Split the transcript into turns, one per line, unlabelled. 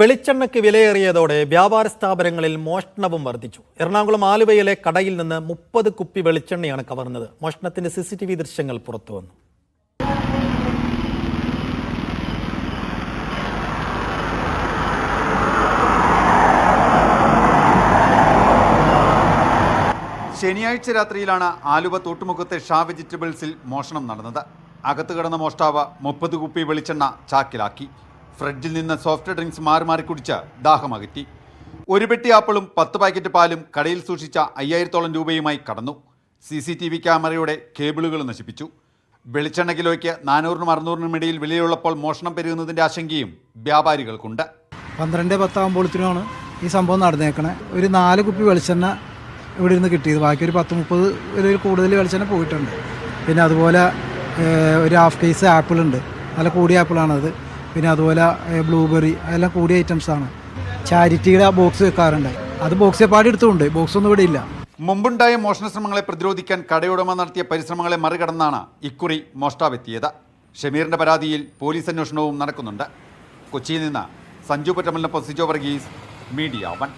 വെളിച്ചെണ്ണയ്ക്ക് വിലയേറിയതോടെ വ്യാപാര സ്ഥാപനങ്ങളിൽ മോഷണവും വർദ്ധിച്ചു. എറണാകുളം ആലുവയിലെ കടയിൽ നിന്ന് 30 കുപ്പി വെളിച്ചെണ്ണയാണ് കവർന്നത്. മോഷണത്തിന്റെ CCTV ദൃശ്യങ്ങൾ പുറത്തുവന്നു.
ശനിയാഴ്ച രാത്രിയിലാണ് ആലുവ തോട്ടുമുഖത്തെ ഷാ വെജിറ്റബിൾസിൽ മോഷണം നടന്നത്. അകത്ത് കിടന്ന മോഷ്ടാവ് 30 കുപ്പി വെളിച്ചെണ്ണ ചാക്കിലാക്കി. ഫ്രിഡ്ജിൽ നിന്ന് സോഫ്റ്റ് ഡ്രിങ്ക്സ് മാറി കുടിച്ച് ദാഹമകറ്റി. ഒരു പെട്ടി ആപ്പിളും 10 പാക്കറ്റ് പാലും കടയിൽ സൂക്ഷിച്ച 5000-ഓളം രൂപയുമായി കടന്നു. CCTV ക്യാമറയുടെ കേബിളുകൾ നശിപ്പിച്ചു. വെളിച്ചെണ്ണ കിലോയ്ക്ക് 400-നും 600-നും ഇടയിൽ വിലയുള്ളപ്പോൾ മോഷണം പെരുകുന്നതിൻ്റെ ആശങ്കയും വ്യാപാരികൾക്കുണ്ട്.
12-10 ആകുമ്പോഴത്തേനാണ് ഈ സംഭവം നടന്നേക്കണേ. ഒരു 4 കുപ്പി വെളിച്ചെണ്ണ ഇവിടെ നിന്ന് കിട്ടിയത്. ബാക്കി ഒരു 10-30 രൂപയിൽ കൂടുതൽ വെളിച്ചെണ്ണ പോയിട്ടുണ്ട്. പിന്നെ അതുപോലെ ഒരു ഹാഫ് കേസ് ആപ്പിളുണ്ട്, നല്ല കൂടിയ ആപ്പിളാണത്. പിന്നെ അതുപോലെ ബ്ലൂബെറി, അതെല്ലാം കൂടിയ ഐറ്റംസാണ്. ചാരിറ്റിയുടെ ബോക്സ് വെക്കാറുണ്ട്, അത് ബോക്സ് പാടി എടുത്തുകൊണ്ട് ബോക്സൊന്നും ഇവിടെ ഇല്ല.
മുമ്പുണ്ടായ മോഷണ ശ്രമങ്ങളെ പ്രതിരോധിക്കാൻ കടയുടമ നടത്തിയ പരിശ്രമങ്ങളെ മറികടന്നാണ് ഇക്കുറി മോഷ്ടാവെത്തിയത്. ഷമീറിന്റെ പരാതിയിൽ പോലീസ് അന്വേഷണവും നടക്കുന്നുണ്ട്. കൊച്ചിയിൽ നിന്ന് സഞ്ജു പൊറ്റമലിനൊപ്പം സിജോ വർഗീസ്, മീഡിയ 1.